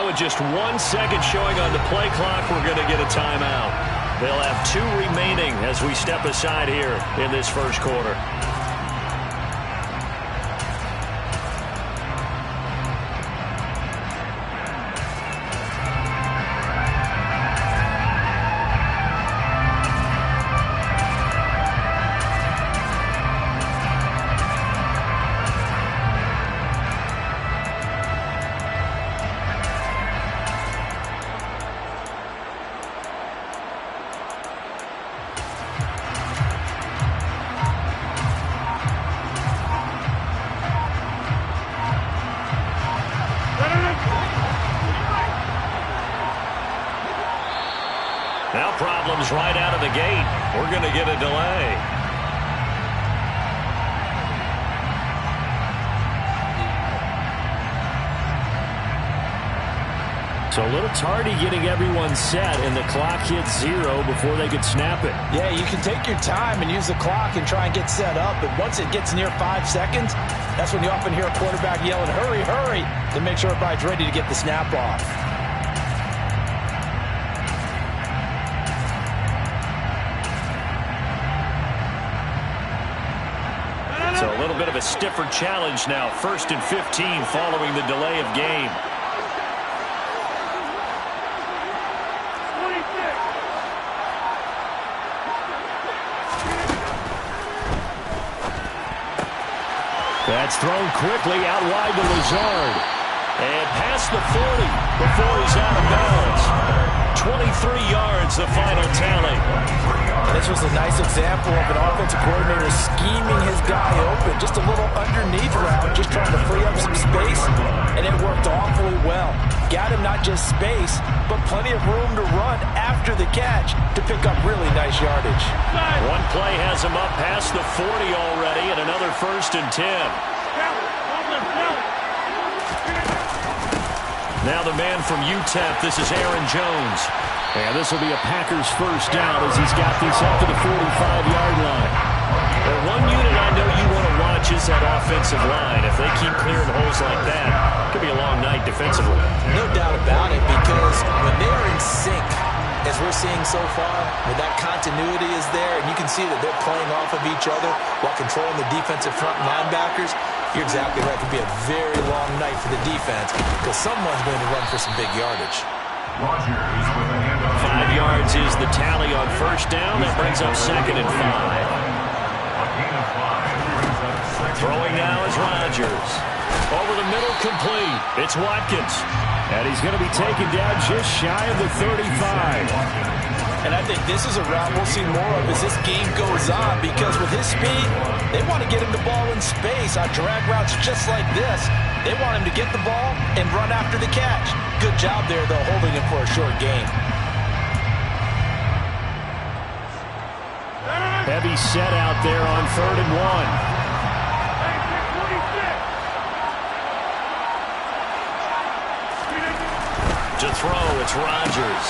Now with just 1 second showing on the play clock, we're going to get a timeout. They'll have 2 remaining as we step aside here in this first quarter. Now problems right out of the gate. We're going to get a delay. So a little tardy getting everyone set, and the clock hits 0 before they could snap it. Yeah, you can take your time and use the clock and try and get set up, but once it gets near 5 seconds, that's when you often hear a quarterback yelling, hurry, hurry, to make sure everybody's ready to get the snap off. So a little bit of a stiffer challenge now. 1st and 15 following the delay of game. That's thrown quickly out wide to Lazard. And past the 40 before he's out of bounds. 23 yards, the final tally. This was a nice example of an offensive coordinator scheming his guy open. Just a little underneath route, just trying to free up some space, and it worked awfully well. Got him not just space, but plenty of room to run after the catch to pick up really nice yardage. One play has him up past the 40 already, and another 1st and 10. Now the man from UTEP, this is Aaron Jones. And this will be a Packers first down as he's got this up to the 45-yard line. Well, one unit I know you want to watch is that offensive line. If they keep clearing holes like that, it could be a long night defensively. No doubt about it, because when they're in sync, as we're seeing so far, when that continuity is there, and you can see that they're playing off of each other while controlling the defensive front linebackers, you're exactly right. It could be a very long night for the defense because someone's going to run for some big yardage. 5 yards is the tally on first down. That brings up 2nd and 5. Throwing now is Rodgers. Over the middle, complete. It's Watkins. And he's going to be taken down just shy of the 35. And I think this is a route we'll see more of as this game goes on, because with his speed, they want to get him the ball in space on drag routes just like this. They want him to get the ball and run after the catch. Good job there, though, holding him for a short gain. Heavy set out there on 3rd and 1. To throw, it's Rodgers.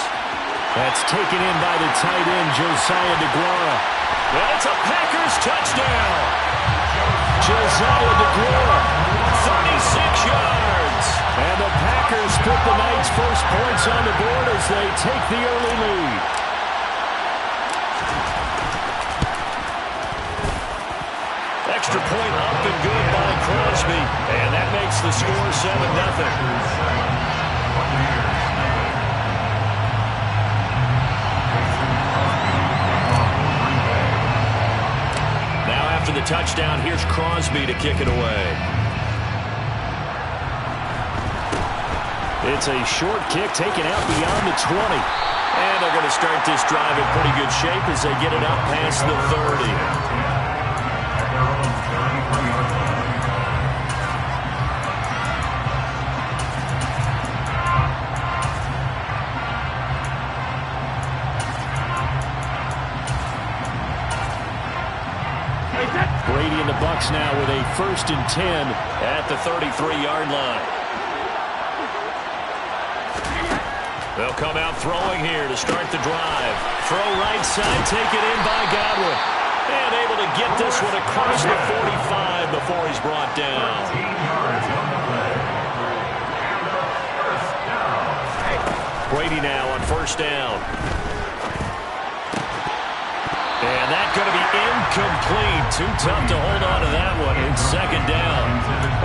That's taken in by the tight end, Josiah DeGuara. And it's a Packers touchdown. Josiah DeGuara, 36 yards. And the Packers put the night's first points on the board as they take the early lead. Extra point up and good by Crosby. And that makes the score 7-0. After the touchdown, here's Crosby to kick it away. It's a short kick taken out beyond the 20. And they're going to start this drive in pretty good shape as they get it up past the 30. Brady and the Bucs now with a 1st and 10 at the 33-yard line. They'll come out throwing here to start the drive. Throw right side, taken in by Godwin. And able to get this one across the 45 before he's brought down. Brady now on first down. And that's going to be incomplete. Too tough to hold on to that one. It's second down.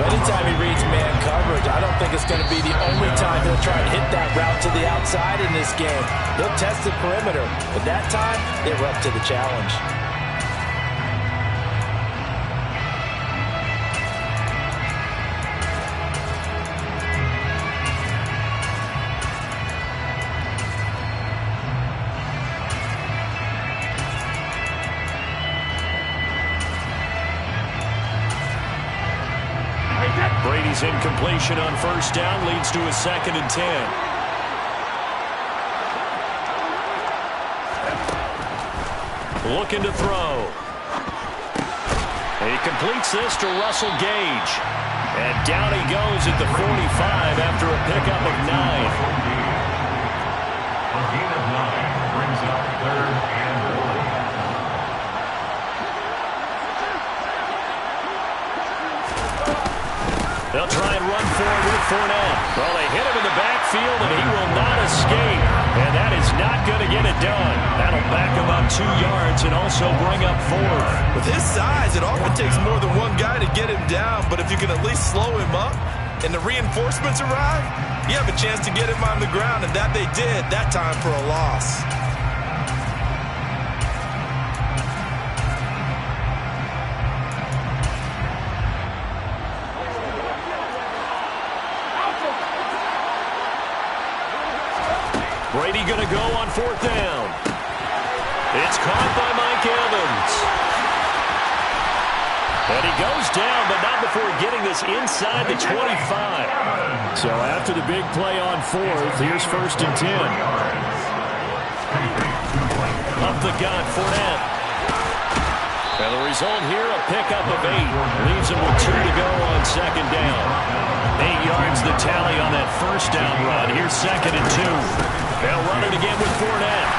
Anytime he reads man coverage, I don't think it's going to be the only time he'll try to hit that route to the outside in this game. He'll test the perimeter, but that time, they were up to the challenge. Brady's incompletion on first down leads to a 2nd and 10. Looking to throw. He completes this to Russell Gage. And down he goes at the 45 after a pickup of 9. A gain of 9 brings up 3rd and 1. They'll try and run for it with Fournette. Well, they hit him in the backfield, and he will not escape. And that is not going to get it done. That'll back him up 2 yards and also bring up 4th. With his size, it often takes more than one guy to get him down. But if you can at least slow him up and the reinforcements arrive, you have a chance to get him on the ground. And that they did, that time for a loss. Brady going to go on 4th down. It's caught by Mike Evans. And he goes down, but not before getting this inside the 25. So after the big play on 4th, here's 1st and 10. Up the gut, Fournette. And the result here, a pickup of 8. Leaves him with 2 to go on 2nd down. 8 yards the tally on that first down run. Here's 2nd and 2. They'll run it again with Fournette.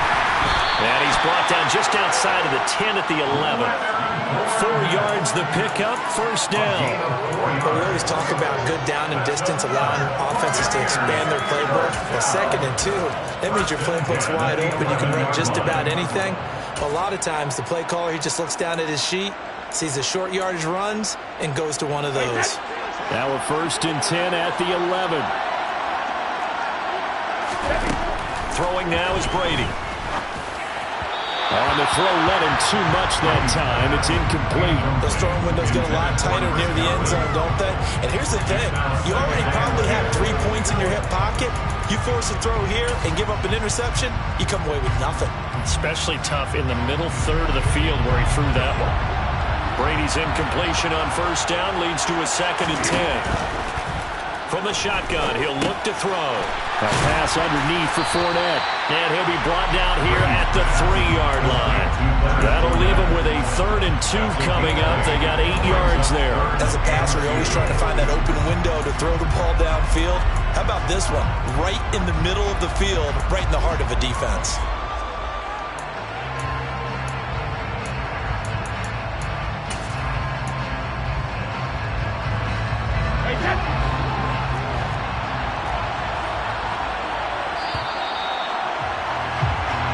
And he's brought down just outside of the 10 at the 11. 4 yards the pickup, 1st down. Well, we always talk about good down and distance, allowing offenses to expand their playbook. Well, 2nd and 2, that means your playbook's wide open. You can run just about anything. A lot of times, the play caller, he just looks down at his sheet, sees the short yardage runs, and goes to one of those. Now a 1st and 10 at the 11. Throwing now is Brady. On the throw, let him too much that time. It's incomplete. Those throwing windows get a lot tighter near the end zone, don't they? And here's the thing. You already probably have 3 points in your hip pocket. You force a throw here and give up an interception, you come away with nothing. Especially tough in the middle third of the field where he threw that one. Brady's incompletion on 1st down leads to a 2nd and 10. From the shotgun, he'll look to throw. A pass underneath for Fournette. And he'll be brought down here at the 3-yard line. That'll leave him with a 3rd and 2 coming up. They got 8 yards there. As a passer, you're always trying to find that open window to throw the ball downfield. How about this one? Right in the middle of the field, right in the heart of a defense.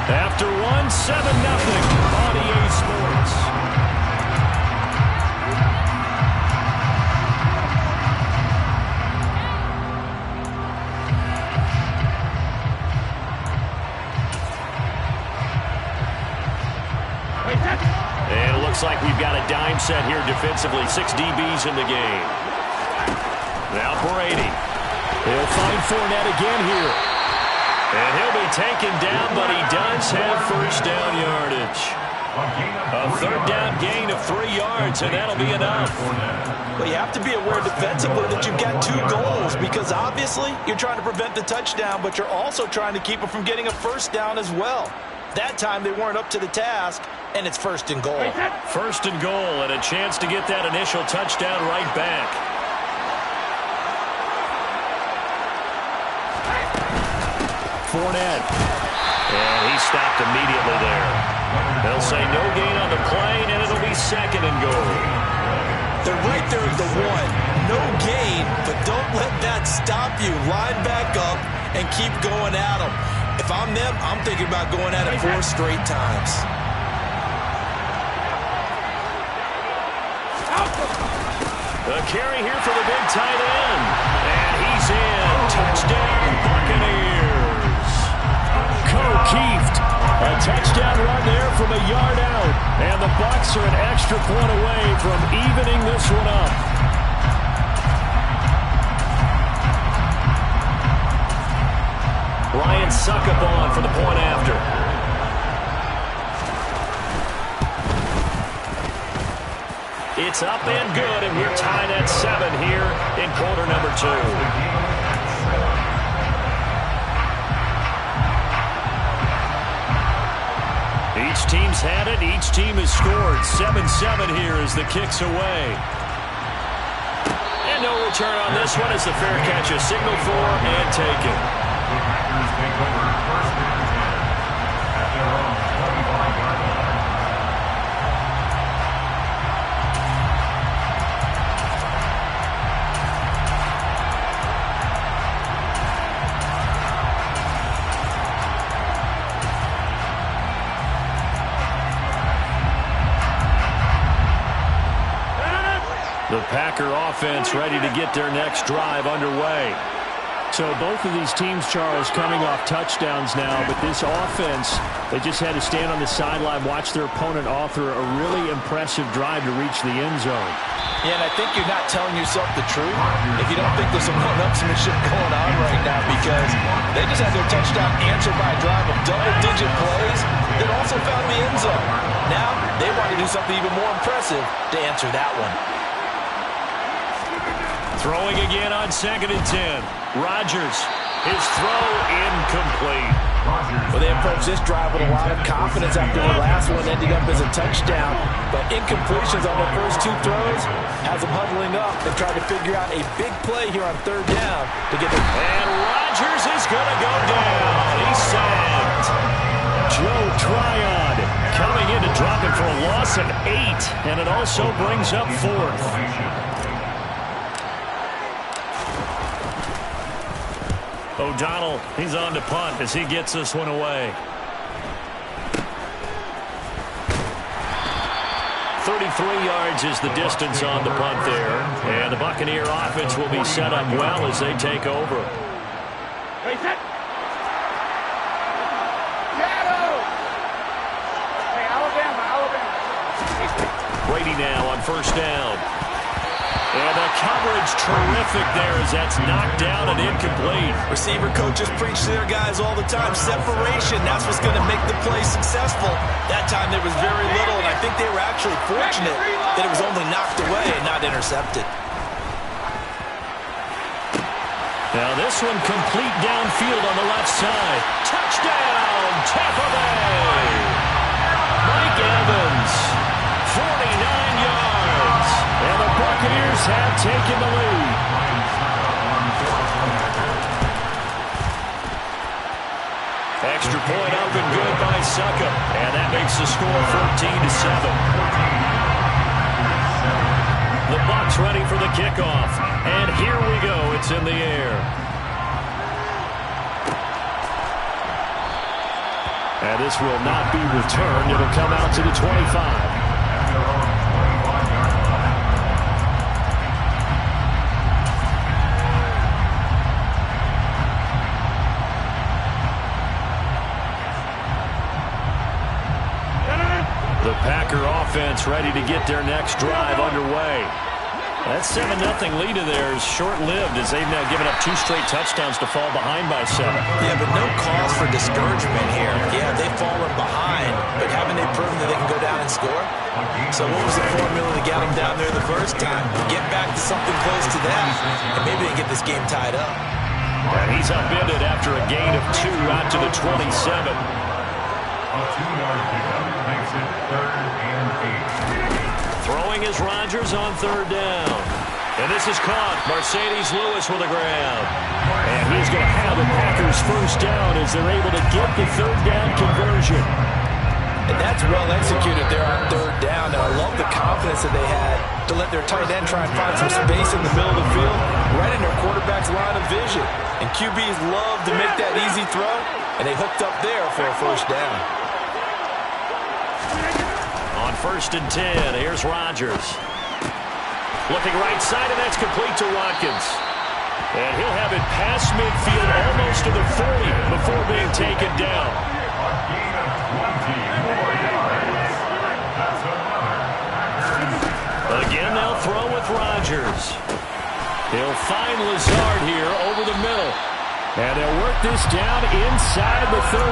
After 7-0 on EA Sports. And it looks like we've got a dime set here defensively. 6 DBs in the game. Now Brady. He'll find Fournette again here. And he'll be taken down, but he does have 1st down yardage. A 3rd down gain of 3 yards, and that'll be enough. Well, you have to be aware defensively that you've got 2 goals, because obviously you're trying to prevent the touchdown, but you're also trying to keep it from getting a 1st down as well. That time they weren't up to the task, and it's 1st and goal. 1st and goal, and a chance to get that initial touchdown right back. Fournette. And he stopped immediately there. They'll say no gain on the play, and it'll be 2nd and goal. They're right there at the 1. No gain, but don't let that stop you. Line back up and keep going at them. If I'm them, I'm thinking about going at it 4 straight times. The carry here for the big tight end. And he's in. Touchdown, Buccaneers. Keeft. A touchdown run there from a yard out. And the Bucs are an extra point away from evening this one up. Ryan Succop for the point after. It's up and good, and we're tied at 7 here in quarter number 2. Each team's had it. Each team has scored. 7-7 here as the kick's away. And no return on this one as the fair catch is signaled for and taken. The Packers take over first and 10 at their own 25-yard line. The Packer offense ready to get their next drive underway. So both of these teams, Charles, coming off touchdowns now, but this offense, they just had to stand on the sideline, watch their opponent author a really impressive drive to reach the end zone. Yeah, and I think you're not telling yourself the truth if you don't think there's some one-upsmanship going on right now, because they just had their touchdown answered by a drive of double-digit plays that also found the end zone. Now, they want to do something even more impressive to answer that one. Throwing again on 2nd and 10. Rodgers, his throw incomplete. Well, they approached this drive with a lot of confidence after the last one ended up as a touchdown. But incompletions on their first 2 throws has them huddling up and trying to figure out a big play here on 3rd down to get the... And Rodgers is going to go down. He's sacked. Joe Tryon coming in to drop it for a loss of 8. And it also brings up 4th. O'Donnell, he's on to punt as he gets this one away. 33 yards is the distance on the punt there. And the Buccaneer offense will be set up well as they take over. Brady now on 1st down. And the coverage terrific there as that's knocked down and incomplete. Receiver coaches preach to their guys all the time. Separation, that's what's going to make the play successful. That time there was very little, and I think they were actually fortunate that it was only knocked away and not intercepted. Now this one complete downfield on the left side. Touchdown, Tampa Bay! Mike Evans, 49 yards. And the Buccaneers have taken the lead. Extra point up and good by Succop. And that makes the score 14-7. The Bucs ready for the kickoff. And here we go. It's in the air. And this will not be returned. It'll come out to the 25. The Packer offense ready to get their next drive underway. That 7-0 lead of theirs short-lived as they've now given up 2 straight touchdowns to fall behind by 7. Yeah, but no cause for discouragement here. Yeah, they've fallen behind, but haven't they proven that they can go down and score? So what was the formula to get them down there the first time? Get back to something close to that, and maybe they get this game tied up. And he's upended after a gain of 2 out to the 27. A 2-yard pickup makes it 3rd and 8. Throwing is Rodgers on 3rd down. And this is caught. Mercedes Lewis with the grab. And he's going to have the Packers 1st down as they're able to get the 3rd down conversion. And that's well executed there on third down. And I love the confidence that they had to let their tight end try and find some space in the middle of the field, right in their quarterback's line of vision. And QBs love to make that easy throw, and they hooked up there for a first down. On 1st and 10, here's Rodgers. Looking right side, and that's complete to Watkins. And he'll have it past midfield, almost to the 40, before being taken down. Again, they'll throw with Rodgers. He'll find Lazard here over the middle. And they'll work this down inside the 30.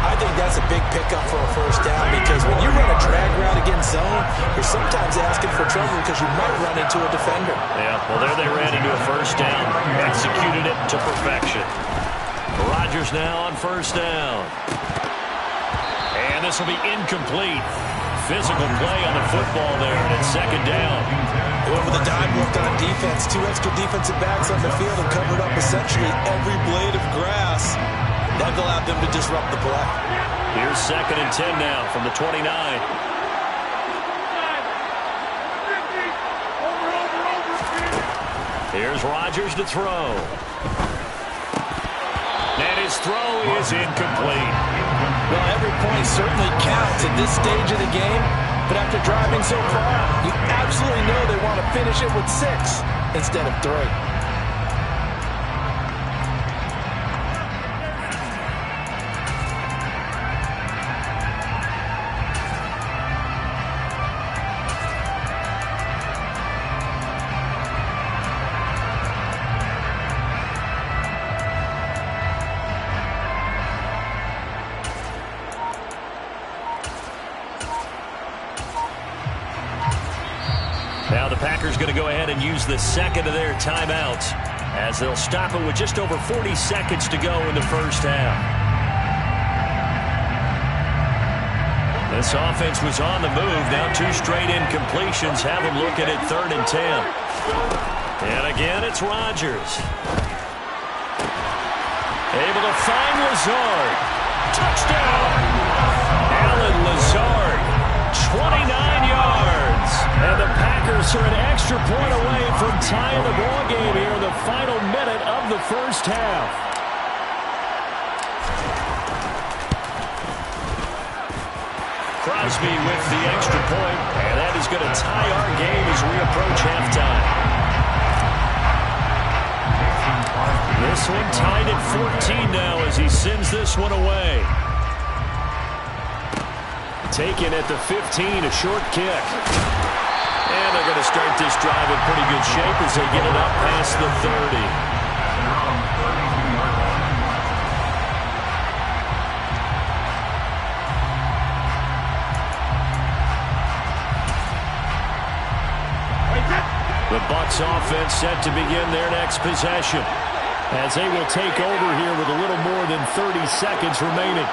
I think that's a big pickup for a first down, because when you run a drag route against zone, you're sometimes asking for trouble because you might run into a defender. Yeah, well, there they ran into a first down. Executed it to perfection. Rodgers now on first down. And this will be incomplete. Physical play on the football there, and it's second down. Went with a dime look on defense. 2 extra defensive backs on the field and covered up essentially every blade of grass. That allowed them to disrupt the play. Here's 2nd and 10 now from the 29. Here's Rodgers to throw. And his throw is incomplete. Well, every point certainly counts at this stage of the game, but after driving so far, you absolutely know they want to finish it with 6 instead of 3. Now the Packers going to go ahead and use the second of their timeouts, as they'll stop it with just over 40 seconds to go in the first half. This offense was on the move. Now 2 straight incompletions have them looking at 3rd and 10. And again, it's Rodgers. Able to find Lazard. Touchdown! Alan Lazard, 29 yards. And the Packers are an extra point away from tying the ball game here in the final minute of the first half. Crosby with the extra point, and that is going to tie our game as we approach halftime. This one tied at 14 now as he sends this one away. Taken at the 15, a short kick. And they're going to start this drive in pretty good shape as they get it up past the 30. The Bucs offense set to begin their next possession, as they will take over here with a little more than 30 seconds remaining.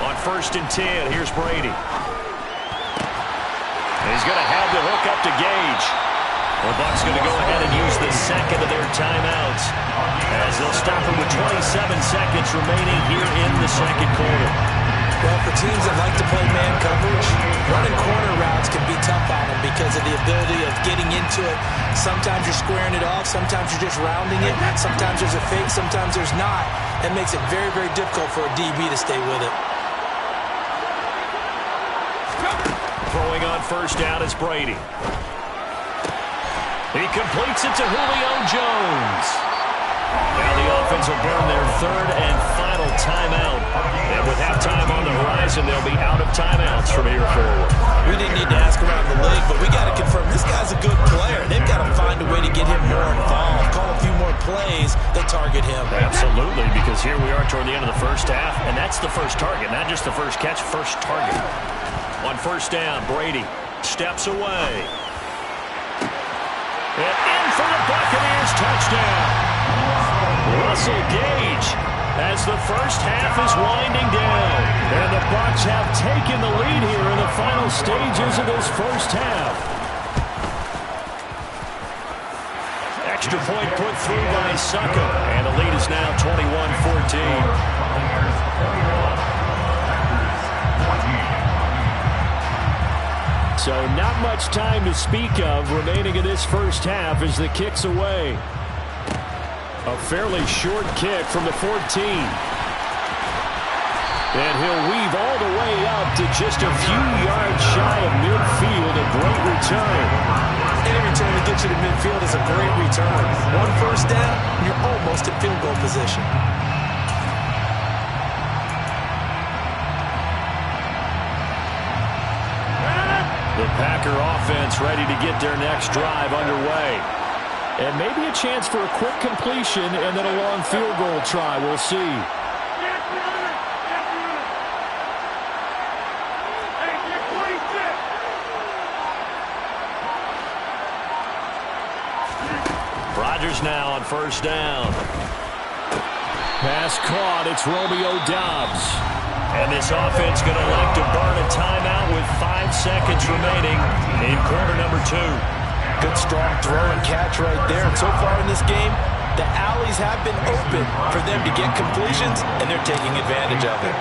On 1st and 10, here's Brady. He's going to have the hook up to Gage. The Bucs going to go ahead and use the second of their timeouts, as they'll stop it with 27 seconds remaining here in the second quarter. Well, for teams that like to play man coverage, running corner routes can be tough on them because of the ability of getting into it. Sometimes you're squaring it off, sometimes you're just rounding it, sometimes there's a fake, sometimes there's not. That makes it very, very difficult for a DB to stay with it. Throwing on first down is Brady. He completes it to Julio Jones. Now the offense will burn their 3rd and final timeout. And with halftime on the horizon, they'll be out of timeouts from here forward. We didn't need to ask around the league, but we got to confirm this guy's a good player. They've got to find a way to get him more involved, call a few more plays that target him. Absolutely, because here we are toward the end of the first half, and that's the first target, not just the first catch, first target. On first down, Brady steps away. And in for the Buccaneers touchdown. Russell Gage, as the first half is winding down. And the Bucs have taken the lead here in the final stages of this first half. Extra point put through by Succo. And the lead is now 21-14. So not much time to speak of remaining in this first half as the kick's away. A fairly short kick from the 14. And he'll weave all the way up to just a few yards shy of midfield. A great return. Any return that gets you to midfield is a great return. One first down, and you're almost at field goal position. The Packer offense ready to get their next drive underway. And maybe a chance for a quick completion and then a long field goal try. We'll see. Rodgers now on first down. Pass caught. It's Romeo Doubs. And this offense going to elect to burn a timeout with 5 seconds remaining in quarter number 2. Good strong throw and catch right there. And so far in this game, the alleys have been open for them to get completions, and they're taking advantage of it.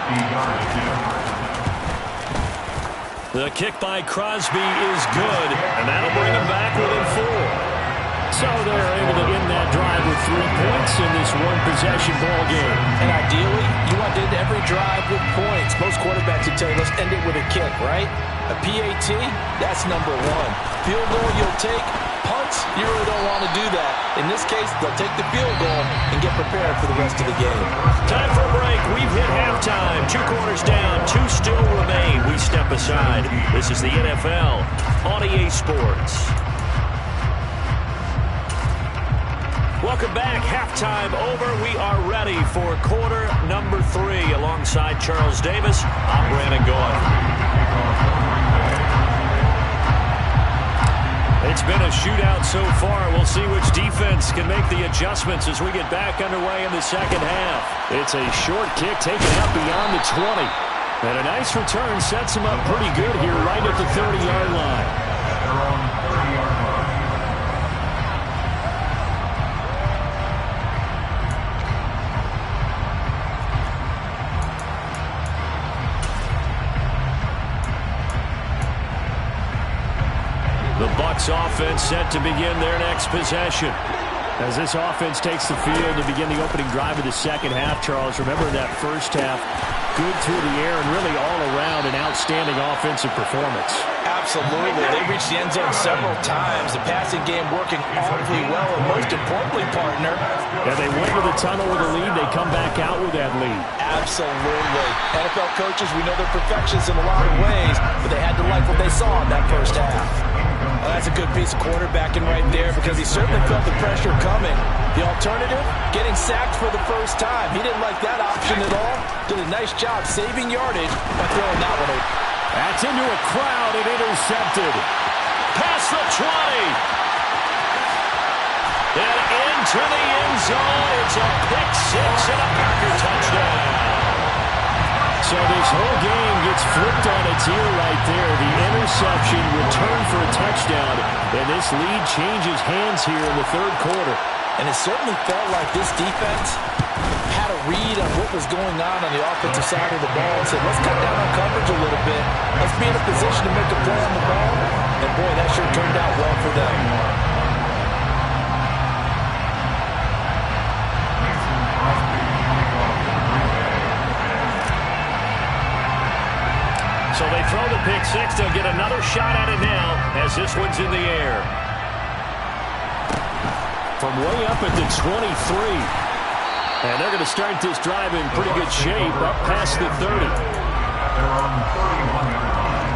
The kick by Crosby is good, and that'll bring them back within 4. So they're able to end that drive with 3 points in this one-possession ball game. And ideally, you want to end every drive with points. Most quarterbacks would tell you, let's end it with a kick, right? A PAT, that's number 1. Field goal you'll take. Punts, you really don't want to do that. In this case, they'll take the field goal and get prepared for the rest of the game. Time for a break. We've hit halftime. 2 quarters down. 2 still remain. We step aside. This is the NFL on EA Sports. Welcome back. Halftime over. We are ready for quarter number 3. Alongside Charles Davis, I'm Brandon Goff. It's been a shootout so far. We'll see which defense can make the adjustments as we get back underway in the second half. It's a short kick taken out beyond the 20. And a nice return sets him up pretty good here right at the 30-yard line. They're on the 30-yard line. The Bucs offense set to begin their next possession. As this offense takes the field to begin the opening drive of the second half, Charles, remember that first half, good through the air and really all around an outstanding offensive performance. Absolutely. They reached the end zone several times. The passing game working awfully well, and most importantly, partner. And they went to the tunnel with a lead. They come back out with that lead. Absolutely. NFL coaches, we know they're perfectionists in a lot of ways, but they had to like what they saw in that first half. Well, that's a good piece of quarterbacking right there because he certainly felt the pressure coming. The alternative, getting sacked for the first time. He didn't like that option at all. Did a nice job saving yardage by throwing that one over. That's into a crowd and intercepted. Past the 20. And into the end zone. It's a pick 6 and a Packer touchdown. So this whole game gets flipped on its ear right there. The interception returned for a touchdown, and this lead changes hands here in the third quarter. And it certainly felt like this defense had a read on what was going on the offensive side of the ball and said, let's cut down on coverage a little bit. Let's be in a position to make a play on the ball. And, boy, that sure turned out well for them. So they throw the pick 6. They'll get another shot at it now as this one's in the air. From way up at the 23. And they're going to start this drive in pretty good shape up past the 30. They're on the 31-yard line.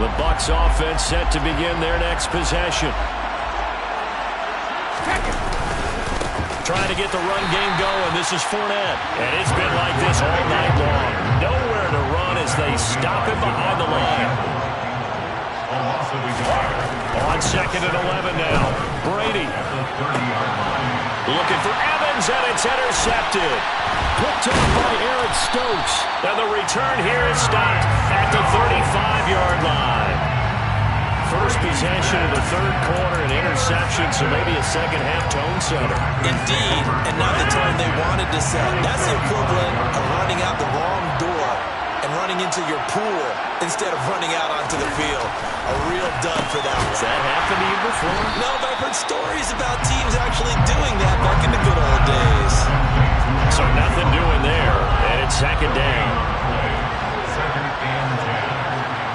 The Bucs offense set to begin their next possession. Trying to get the run game going. This is Fournette. And it's been like this all night long. Nowhere to run as they stop him behind the line. On 2nd and 11 now. Brady. Looking for Evans, and it's intercepted. Picked up by Eric Stokes. And the return here is stopped at the 35-yard line. first possession of the third quarter, an interception, so maybe a second-half tone setter. Indeed, and not the tone they wanted to set. That's the equivalent of running out the wrong door and running into your pool instead of running out onto the field. A real dud for that one. Has that happened to you before? No, but I've heard stories about teams actually doing that back in the good old days. So nothing doing there, and it's second down. Second and 10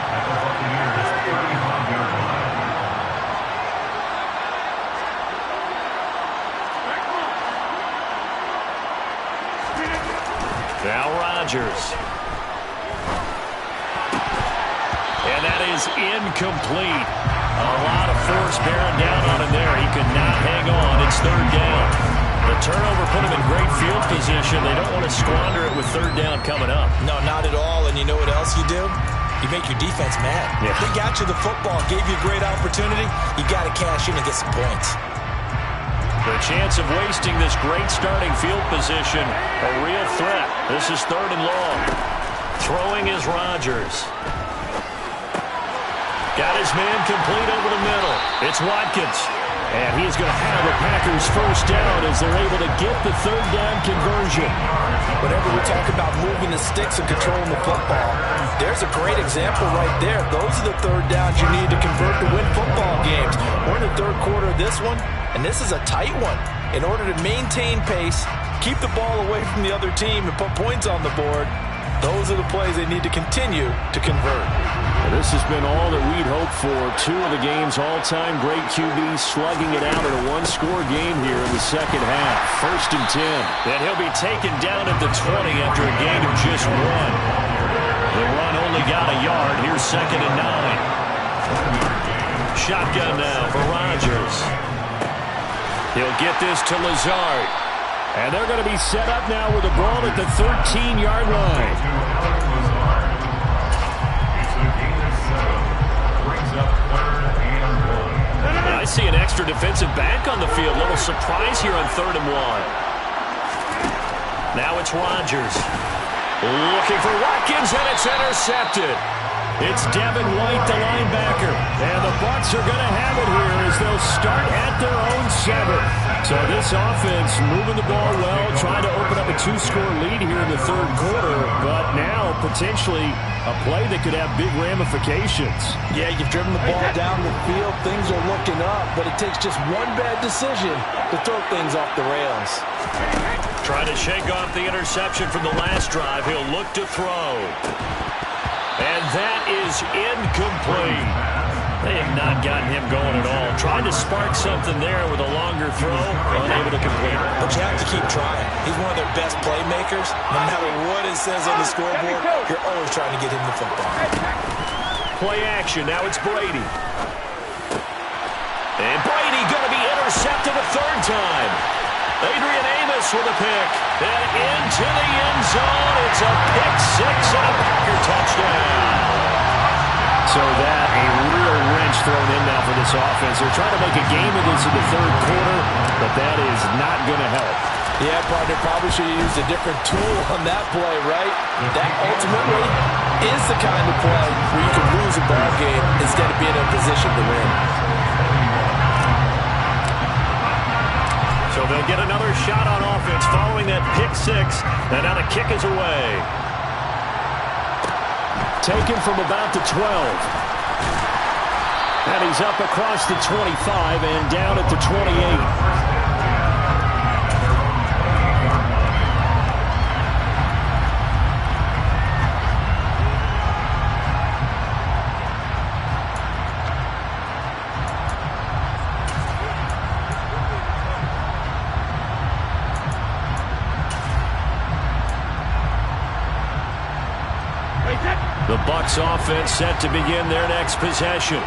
at the Buccaneers' 35-yard line. Now Rodgers. And that is incomplete. A lot of force bearing down on him there. He could not hang on. It's third down. The turnover put him in great field position. They don't want to squander it with third down coming up. No, not at all. And you know what else you do? You make your defense mad. Yeah. They got you the football, gave you a great opportunity. You got to cash in and get some points. The chance of wasting this great starting field position, a real threat. This is third and long. Throwing is Rodgers. Got his man complete over the middle. It's Watkins. And he's going to have the Packers first down as they're able to get the third down conversion. Whenever we talk about moving the sticks and controlling the football, there's a great example right there. Those are the third downs you need to convert to win football games. We're in the third quarter of this one, and this is a tight one. In order to maintain pace, keep the ball away from the other team, and put points on the board, those are the plays they need to continue to convert. Well, this has been all that we'd hoped for. Two of the game's all-time great QBs slugging it out in a one-score game here in the second half. First and 10. And he'll be taken down at the 20 after a gain of just one. The run only got a yard. Here's second and 9. Shotgun now for Rodgers. He'll get this to Lazard. And they're going to be set up now with the ball at the 13-yard line. I see an extra defensive back on the field. Little surprise here on third and 1. Now it's Rodgers. Looking for Watkins, and it's intercepted. It's Devin White, the linebacker. And the Bucs are going to have it here as they'll start at their own 7. So this offense moving the ball well, trying to open up a 2-score lead here in the third quarter, but now potentially a play that could have big ramifications. Yeah, you've driven the ball down the field. Things are looking up, but it takes just one bad decision to throw things off the rails. Trying to shake off the interception from the last drive. He'll look to throw. And that is incomplete. They have not gotten him going at all. Trying to spark something there with a longer throw, unable to complete it. But you have to keep trying. He's one of their best playmakers. No matter what it says on the scoreboard, you're always trying to get him the football. Play action. Now it's Brady. And Brady going to be intercepted a third time. Adrian Amos with a pick. And into the end zone. It's a pick 6 and a Packer touchdown. So that, a real wrench thrown in now for this offense. They're trying to make a game of this in the third quarter, but that is not going to help. Yeah, partner, probably should have used a different tool on that play, right? That ultimately is the kind of play where you can lose a ball game instead of being in a position to win. So they'll get another shot on offense following that pick 6, and now the kick is away. Taken from about the 12. And he's up across the 25 and down at the 28. The Bucs offense set to begin their next possession.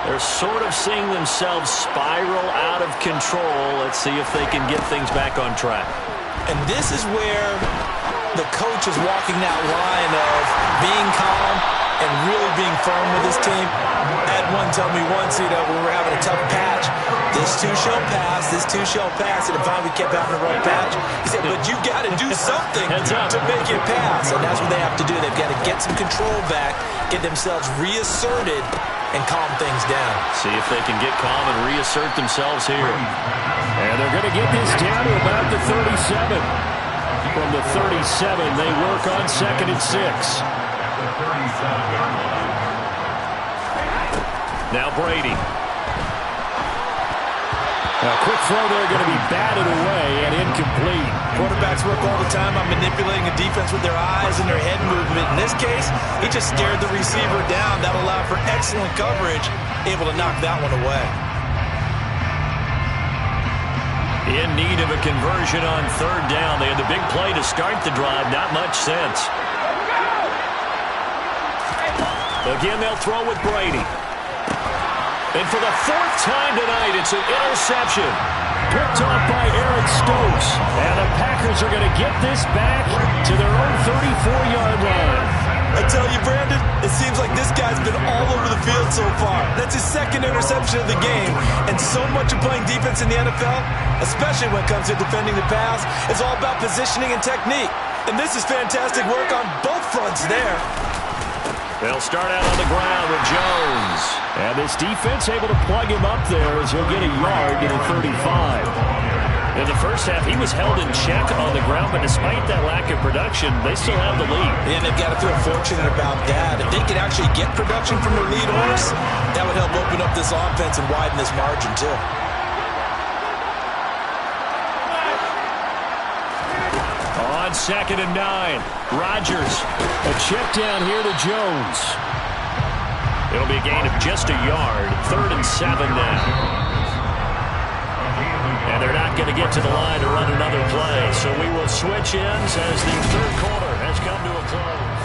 They're sort of seeing themselves spiral out of control. Let's see if they can get things back on track. And this is where the coach is walking that line of being calm and really being firm with his team. Ed one told me once, when we were having a tough patch, this too shall pass, this too shall pass, and finally we kept having a rough patch. He said, but you got to do something to make it pass, and that's what they have to do. They've got to get some control back, get themselves reasserted, and calm things down. See if they can get calm and reassert themselves here. And they're going to get this down to about the 37. From the 37, they work on 2nd and 6. Now Brady. A quick throw there going to be batted away and incomplete. Quarterbacks work all the time on manipulating a defense with their eyes and their head movement. In this case, he just stared the receiver down. That allowed for excellent coverage, able to knock that one away. In need of a conversion on 3rd down. They had the big play to start the drive. Not much sense. Again, they'll throw with Brady. And for the 4th time tonight, it's an interception. Picked off by Aaron Stokes. And the Packers are going to get this back to their own 34-yard line. I tell you, Brandon, it seems like this guy's been all over the field so far. That's his 2nd interception of the game. And so much of playing defense in the NFL, especially when it comes to defending the pass, is all about positioning and technique. And this is fantastic work on both fronts there. They'll start out on the ground with Jones. And this defense able to plug him up there as he'll get a yard to the 35. In the first half, he was held in check on the ground, but despite that lack of production, they still have the lead. And they've got to feel fortunate about that. If they could actually get production from their lead horse, that would help open up this offense and widen this margin too. On 2nd and 9, Rodgers. A check down here to Jones. It'll be a gain of just a yard. 3rd and 7 now. And they're not going to get to the line to run another play. So we will switch ends as the 3rd quarter has come to a close.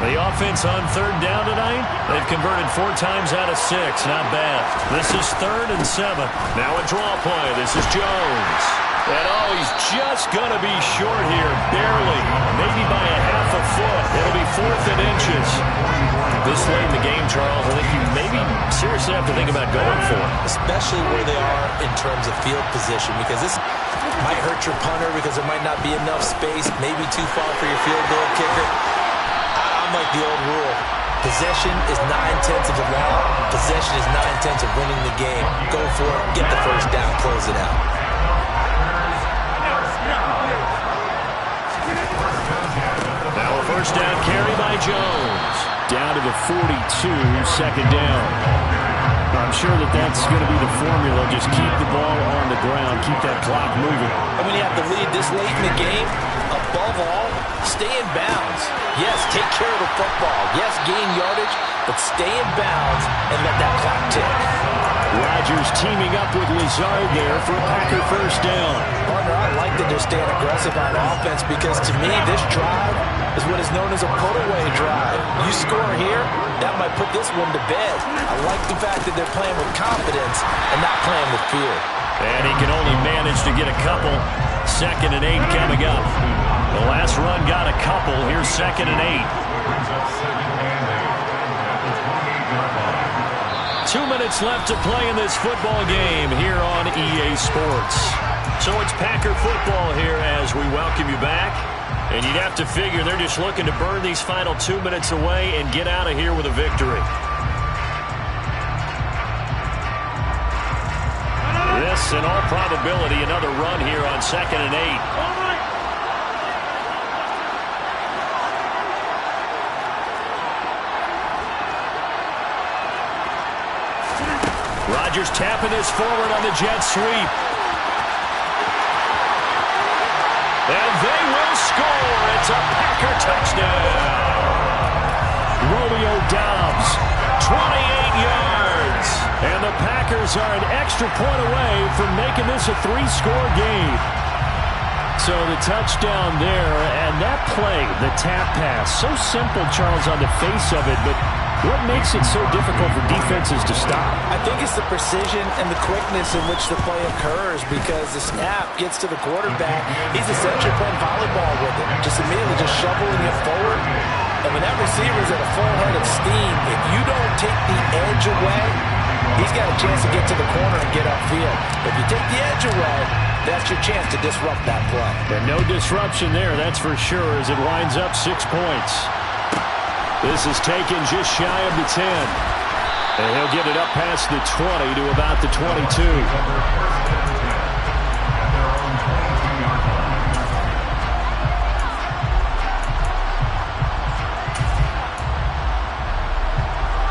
The offense on 3rd down tonight, they've converted 4 times out of 6. Not bad. This is 3rd and 7. Now a draw play. This is Jones. And he's just going to be short here. Barely. Maybe by a half a foot. It'll be 4th and inches. This late in the game, Charles, I think you maybe seriously have to think about going for it. Especially where they are in terms of field position, because this might hurt your punter because there might not be enough space, maybe too far for your field goal kicker. Like the old rule, possession is 9/10 of the law. Possession is 9/10 of winning the game. Go for it, get the 1st down, close it out. Now a 1st down carry by Jones. Down to the 42, 2nd down. I'm sure that's going to be the formula. Just keep the ball on the ground, keep that clock moving. And when you have the lead this late in the game, above all, stay in bounds. Yes, take care of the football. Yes, gain yardage, but stay in bounds and let that clock tick. Rodgers teaming up with Lazard there for a Packer 1st down. Partner, I like that they're staying aggressive on offense because to me, this drive is what is known as a put-away drive. You score here, that might put this one to bed. I like the fact that they're playing with confidence and not playing with fear. And he can only manage to get a couple. 2nd and 8 coming up. The last run got a couple. Here's 2nd and 8. 2 minutes left to play in this football game here on EA Sports. So it's Packer football here as we welcome you back. And you'd have to figure they're just looking to burn these final 2 minutes away and get out of here with a victory. This, in all probability, another run here on 2nd and 8. Rodgers tapping this forward on the jet sweep. And they will score. It's a Packer touchdown. Romeo Doubs, 28 yards. And the Packers are an extra point away from making this a 3-score game. So the touchdown there, and that play, the tap pass, so simple, Charles, on the face of it, but what makes it so difficult for defenses to stop? I think it's the precision and the quickness in which the play occurs because the snap gets to the quarterback. He's essentially playing volleyball with it, just immediately just shoveling it forward. And when that receiver's at a full head of steam, if you don't take the edge away, he's got a chance to get to the corner and get upfield. If you take the edge away, that's your chance to disrupt that play. And no disruption there, that's for sure, as it winds up 6 points. This is taken just shy of the 10. And he'll get it up past the 20 to about the 22.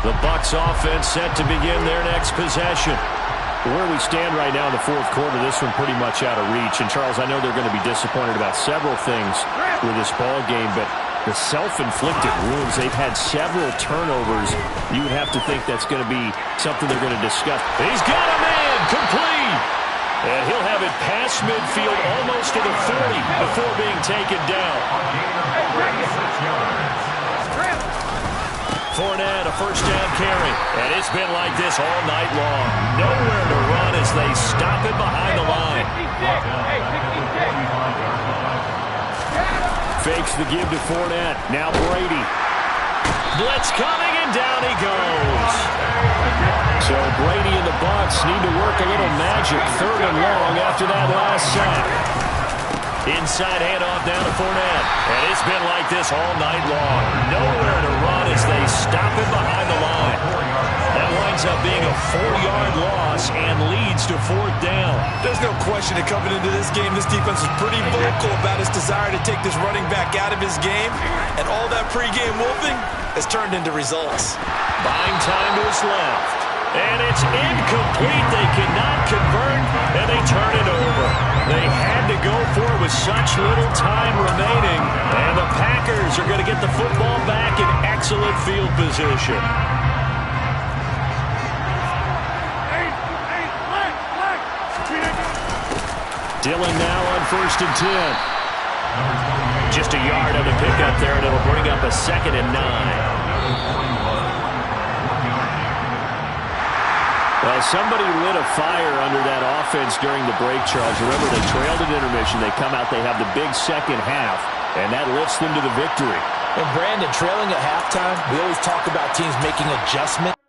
The Bucs offense set to begin their next possession. Where we stand right now in the fourth quarter, this one pretty much out of reach. And, Charles, I know they're going to be disappointed about several things with this ball game, but the self-inflicted wounds, they've had several turnovers. You would have to think that's going to be something they're going to discuss. He's got a man, complete. And he'll have it past midfield almost to the 40 before being taken down. Fournette, a first down carry. And it's been like this all night long. Nowhere to run as they stop him behind the line. Fakes the give to Fournette. Now Brady. Blitz coming, and down he goes. So Brady and the Bucs need to work a little magic. 3rd and long after that last sack. Inside handoff down to Fournette. And it's been like this all night long. Nowhere to run as they stop him behind the line. That winds up being a 4-yard loss and leads to 4th down. There's no question that coming into this game, this defense is pretty vocal about its desire to take this running back out of his game. And all that pregame wolfing has turned into results. Buying time to his left. And it's incomplete. They cannot convert, and they turn it over. They had to go for it with such little time remaining. And the Packers are going to get the football back in excellent field position. Dillon now on 1st and 10. Just a yard on the pickup there, and it'll bring up a 2nd and 9. Well, somebody lit a fire under that offense during the break, Charles. Remember, they trailed at intermission. They come out, they have the big second half, and that lifts them to the victory. And, Brandon, trailing at halftime, we always talk about teams making adjustments.